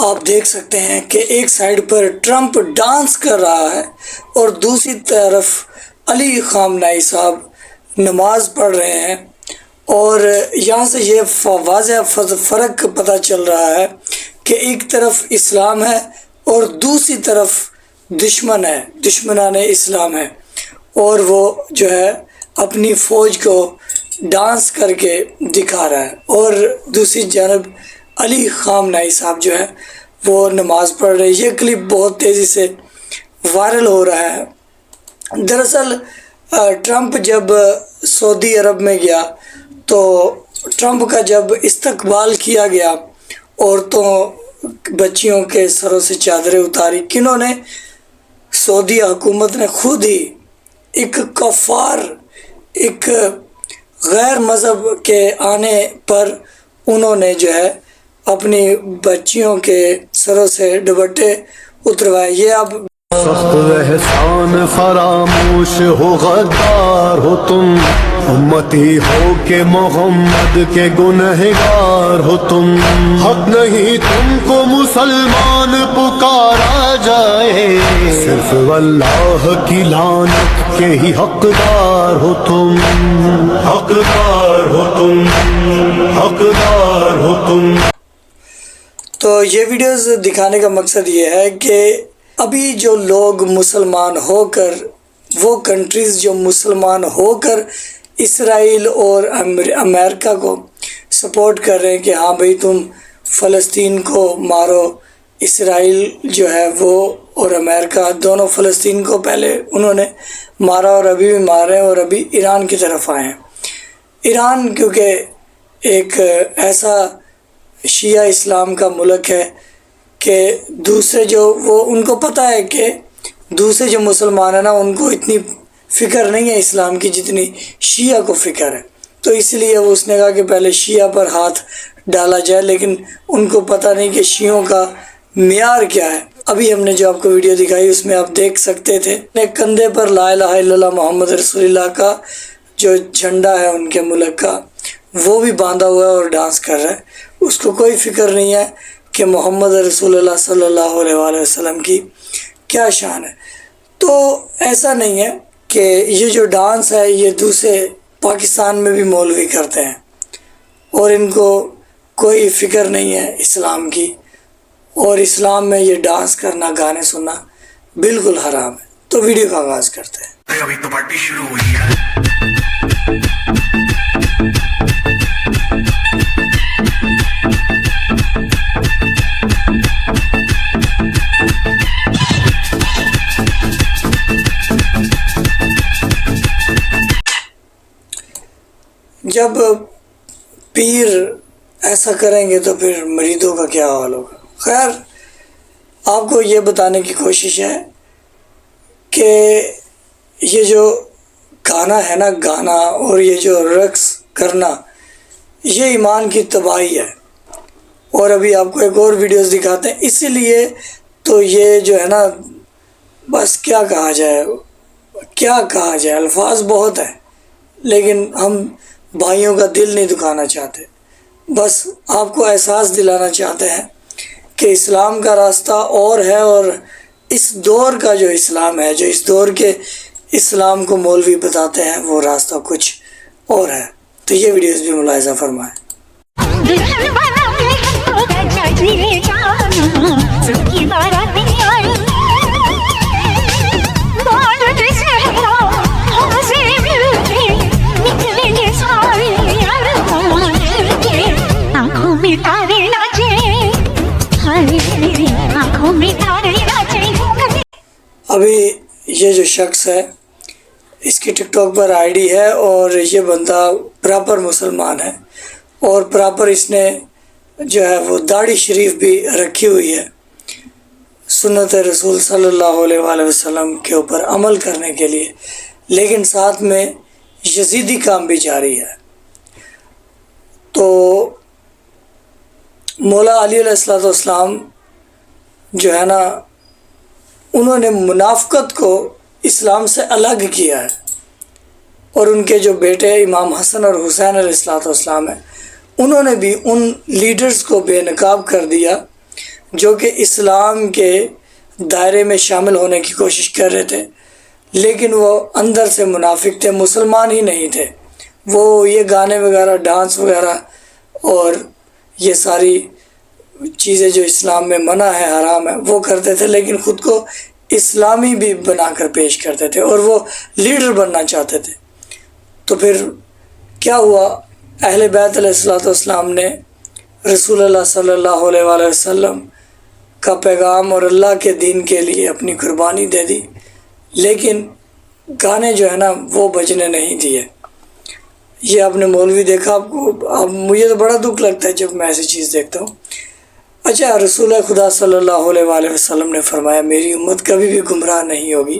آپ دیکھ سکتے ہیں کہ ایک سائیڈ پر ٹرمپ ڈانس کر رہا ہے اور دوسری طرف علی خامنہئی صاحب نماز پڑھ رہے ہیں، اور یہاں سے یہ واضح فرق پتہ چل رہا ہے کہ ایک طرف اسلام ہے اور دوسری طرف دشمن ہے، دشمنان اسلام ہے، اور وہ جو ہے اپنی فوج کو ڈانس کر کے دکھا رہا ہے، اور دوسری جانب علی خامنہئی صاحب جو ہے وہ نماز پڑھ رہے ہیں۔ یہ کلپ بہت تیزی سے وائرل ہو رہا ہے۔ دراصل ٹرمپ جب سعودی عرب میں گیا تو ٹرمپ کا جب استقبال کیا گیا، عورتوں بچیوں کے سروں سے چادریں اتاری، کنہوں نے؟ سعودی حکومت نے خود ہی ایک کفار، ایک غیر مذہب کے آنے پر انہوں نے جو ہے اپنی بچیوں کے سروں سے دوپٹے اتروائے۔ یہ اب سخت احسان فراموش ہو، غدار ہو تم، امتی ہو کہ محمد کے گنہگار ہو تم، حق نہیں تم کو مسلمان پکارا جائے، صرف اللہ کی لعنت کے ہی حقدار ہو تم، حقدار ہو تم، حقدار ہو تم۔ تو یہ ویڈیوز دکھانے کا مقصد یہ ہے کہ ابھی جو لوگ مسلمان ہو کر، وہ کنٹریز جو مسلمان ہو کر اسرائیل اور امریکہ کو سپورٹ کر رہے ہیں کہ ہاں بھئی تم فلسطین کو مارو، اسرائیل جو ہے وہ اور امریکہ دونوں فلسطین کو پہلے انہوں نے مارا اور ابھی بھی مار رہے ہیں، اور ابھی ایران کی طرف آئے ہیں۔ ایران کیونکہ ایک ایسا شیعہ اسلام کا ملک ہے کہ دوسرے جو وہ ان کو پتہ ہے کہ دوسرے جو مسلمان ہیں نا ان کو اتنی فکر نہیں ہے اسلام کی جتنی شیعہ کو فکر ہے، تو اس لیے اس نے کہا کہ پہلے شیعہ پر ہاتھ ڈالا جائے، لیکن ان کو پتہ نہیں کہ شیعوں کا معیار کیا ہے۔ ابھی ہم نے جو آپ کو ویڈیو دکھائی اس میں آپ دیکھ سکتے تھے کندھے پر لا الہ الا اللہ محمد رسول اللہ کا جو جھنڈا ہے ان کے ملک کا، وہ بھی باندھا ہوا ہے اور ڈانس کر رہا ہے۔ اس کو کوئی فکر نہیں ہے کہ محمد رسول اللہ صلی اللہ علیہ وآلہ وسلم کی کیا شان ہے۔ تو ایسا نہیں ہے کہ یہ جو ڈانس ہے یہ دوسرے پاکستان میں بھی مولوی کرتے ہیں اور ان کو کوئی فکر نہیں ہے اسلام کی، اور اسلام میں یہ ڈانس کرنا، گانے سننا بالکل حرام ہے۔ تو ویڈیو کا آغاز کرتے ہیں۔ ابھی تو پارٹی شروع ہوئی ہے۔ جب پیر ایسا کریں گے تو پھر مریدوں کا کیا حال ہوگا؟ خیر، آپ کو یہ بتانے کی کوشش ہے کہ یہ جو گانا ہے نا، گانا اور یہ جو رقص کرنا، یہ ایمان کی تباہی ہے۔ اور ابھی آپ کو ایک اور ویڈیوز دکھاتے ہیں۔ اسی لیے تو یہ جو ہے نا، بس کیا کہا جائے، کیا کہا جائے، الفاظ بہت ہیں، لیکن ہم بھائیوں کا دل نہیں دکھانا چاہتے، بس آپ کو احساس دلانا چاہتے ہیں کہ اسلام کا راستہ اور ہے، اور اس دور کا جو اسلام ہے، جو اس دور کے اسلام کو مولوی بتاتے ہیں، وہ راستہ کچھ اور ہے۔ تو یہ ویڈیوز بھی ملاحظہ فرمائیں۔ ابھی یہ جو شخص ہے اس کی ٹک ٹاک پر آئی ڈی ہے، اور یہ بندہ پراپر مسلمان ہے، اور پراپر اس نے جو ہے وہ داڑھی شریف بھی رکھی ہوئی ہے سنت رسول صلی اللہ علیہ وآلہ وسلم کے اوپر عمل کرنے کے لیے، لیکن ساتھ میں یزیدی کام بھی جاری ہے۔ تو مولا علی علیہ السلام جو ہے نا، انہوں نے منافقت کو اسلام سے الگ کیا ہے، اور ان کے جو بیٹے امام حسن اور حسین علیہ السلام ہیں، انہوں نے بھی ان لیڈرز کو بے نقاب کر دیا جو کہ اسلام کے دائرے میں شامل ہونے کی کوشش کر رہے تھے، لیکن وہ اندر سے منافق تھے، مسلمان ہی نہیں تھے۔ وہ یہ گانے وغیرہ، ڈانس وغیرہ اور یہ ساری چیزیں جو اسلام میں منع ہے، حرام ہے، وہ کرتے تھے، لیکن خود کو اسلامی بھی بنا کر پیش کرتے تھے اور وہ لیڈر بننا چاہتے تھے۔ تو پھر کیا ہوا؟ اہل بیت علیہ السلام نے رسول اللہ صلی اللہ علیہ وآلہ وسلم کا پیغام اور اللہ کے دین کے لیے اپنی قربانی دے دی، لیکن گانے جو ہے نا وہ بجنے نہیں دیے۔ یہ آپ نے مولوی دیکھا، اب مجھے تو بڑا دکھ لگتا ہے جب میں ایسی چیز دیکھتا ہوں۔ اچھا، رسول خدا صلی اللہ علیہ وآلہ وسلم نے فرمایا میری امت کبھی بھی گمراہ نہیں ہوگی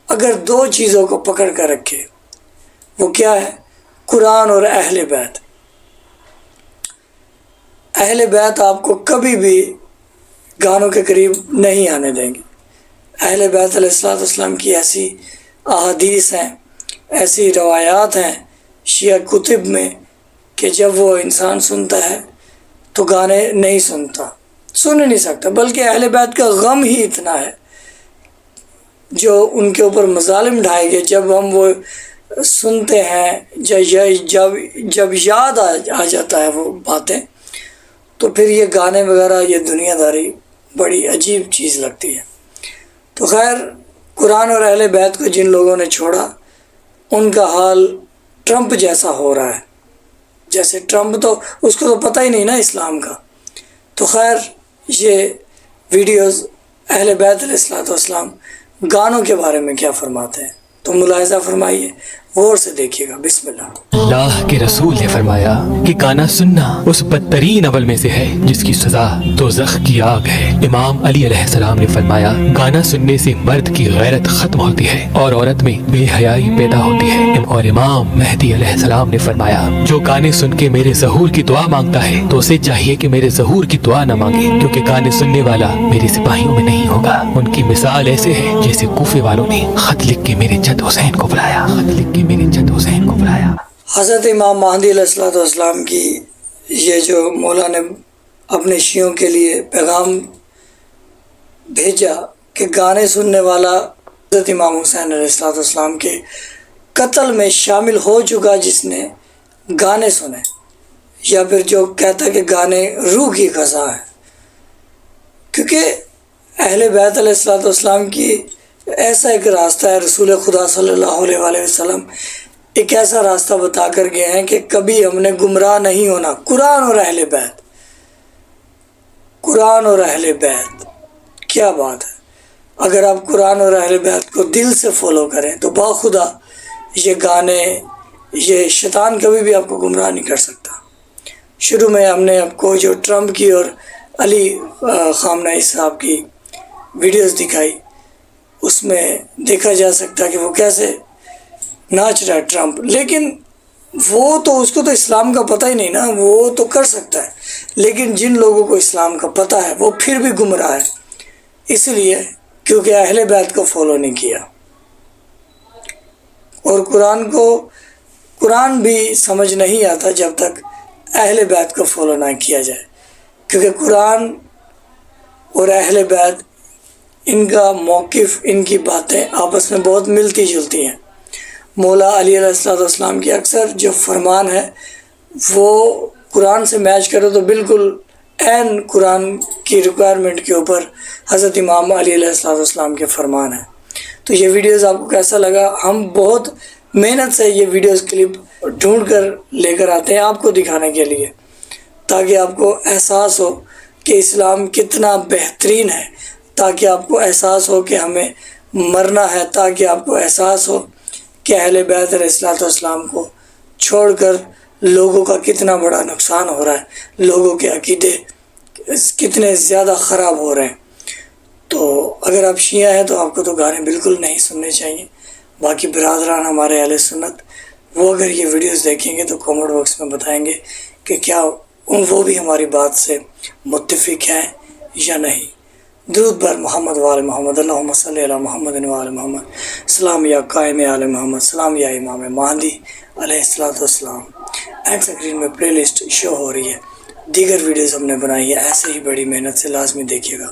اگر دو چیزوں کو پکڑ کر رکھے۔ وہ کیا ہے؟ قرآن اور اہل بیت۔ اہل بیت آپ کو کبھی بھی گانوں کے قریب نہیں آنے دیں گے۔ اہل بیت علیہ السلام کی ایسی احادیث ہیں، ایسی روایات ہیں شیعہ کتب میں کہ جب وہ انسان سنتا ہے تو گانے نہیں سنتا، سن نہیں سکتا، بلکہ اہل بیت کا غم ہی اتنا ہے جو ان کے اوپر مظالم ڈھائے گئے۔ جب ہم وہ سنتے ہیں، جب یاد آ جاتا ہے وہ باتیں، تو پھر یہ گانے وغیرہ، یہ دنیا داری بڑی عجیب چیز لگتی ہے۔ تو خیر، قرآن اور اہل بیت کو جن لوگوں نے چھوڑا ان کا حال ٹرمپ جیسا ہو رہا ہے۔ جیسے ٹرمپ تو اس کو تو پتہ ہی نہیں نا اسلام کا۔ تو خیر، یہ ویڈیوز اہل بیت علیہ السلام گانوں کے بارے میں کیا فرماتے ہیں تو ملاحظہ فرمائیے، غور سے دیکھیے گا۔ بسم اللہ۔ اللہ کے رسول نے فرمایا کہ گانا سننا اس بدترین عمل میں سے ہے جس کی سزا دوزخ کی آگ ہے۔ امام علی علیہ السلام نے فرمایا گانا سننے سے مرد کی غیرت ختم ہوتی ہے اور عورت میں بے حیائی پیدا ہوتی ہے۔ اور امام مہدی علیہ السلام نے فرمایا جو گانے سن کے میرے ظہور کی دعا مانگتا ہے تو اسے چاہیے کہ میرے ظہور کی دعا نہ مانگے، کیونکہ گانے سننے والا میرے سپاہیوں میں نہیں ہوگا۔ ان کی مثال ایسے ہے جیسے کوفے والوں نے خط لکھ کے میرے جد حسین کو بلایا، خط لکھ کے میرے جد حسین کو بلایا۔ حضرت امام مہدی علیہ السلام کی یہ جو مولا نے اپنے شیعوں کے لیے پیغام بھیجا کہ گانے سننے والا حضرت امام حسین علیہ السلام کے قتل میں شامل ہو چکا جس نے گانے سنے، یا پھر جو کہتا کہ گانے روح کی غذا ہے، کیونکہ اہل بیت علیہ السلام کی ایسا ایک راستہ ہے، رسول خدا صلی اللہ علیہ وآلہ وسلم ایک ایسا راستہ بتا کر گئے ہیں کہ کبھی ہم نے گمراہ نہیں ہونا۔ قرآن اور اہل بیت، قرآن اور اہل بیت، کیا بات ہے! اگر آپ قرآن اور اہل بیت کو دل سے فالو کریں تو باخدا یہ گانے، یہ شیطان کبھی بھی آپ کو گمراہ نہیں کر سکتا۔ شروع میں ہم نے آپ کو جو ٹرمپ کی اور علی خامنہ صاحب کی ویڈیوز دکھائی، اس میں دیکھا جا سکتا کہ وہ کیسے ناچ رہا ہے ٹرمپ، لیکن وہ تو اس کو تو اسلام کا پتہ ہی نہیں نا، وہ تو کر سکتا ہے، لیکن جن لوگوں کو اسلام کا پتہ ہے وہ پھر بھی گمراہ ہے، اس لیے کیونکہ اہل بیت کو فالو نہیں کیا۔ اور قرآن بھی سمجھ نہیں آتا جب تک اہل بیت کو فالو نہ کیا جائے، کیونکہ قرآن اور اہل بیت، ان کا موقف، ان کی باتیں آپس میں بہت ملتی جلتی ہیں۔ مولا علی علیہ السلام کی اکثر جو فرمان ہے وہ قرآن سے میچ کرو تو بالکل عین قرآن کی ریکوائرمنٹ کے اوپر حضرت امام علی علیہ السلام کے فرمان ہیں۔ تو یہ ویڈیوز آپ کو کیسا لگا؟ ہم بہت محنت سے یہ ویڈیوز کلپ ڈھونڈ کر لے کر آتے ہیں آپ کو دکھانے کے لیے، تاکہ آپ کو احساس ہو کہ اسلام کتنا بہترین ہے، تاکہ آپ کو احساس ہو کہ ہمیں مرنا ہے، تاکہ آپ کو احساس ہو کہ اہل بیت علیہ السلام کو چھوڑ کر لوگوں کا کتنا بڑا نقصان ہو رہا ہے، لوگوں کے عقیدے کتنے زیادہ خراب ہو رہے ہیں۔ تو اگر آپ شیعہ ہیں تو آپ کو تو گانے بالکل نہیں سننے چاہیے۔ باقی برادران ہمارے اہل سنت، وہ اگر یہ ویڈیوز دیکھیں گے تو کامنٹ باکس میں بتائیں گے کہ کیا وہ بھی ہماری بات سے متفق ہیں یا نہیں۔ درود بر محمد وآل محمد، اللہم صلی علی محمد وآل محمد۔ سلام یا قائم آل محمد، سلام یا امام مہدی علیہ السلام۔ اینڈ سکرین میں پلے لسٹ شو ہو رہی ہے، دیگر ویڈیوز ہم نے بنائی ہیں، ایسے ہی بڑی محنت سے لازمی دیکھیے گا۔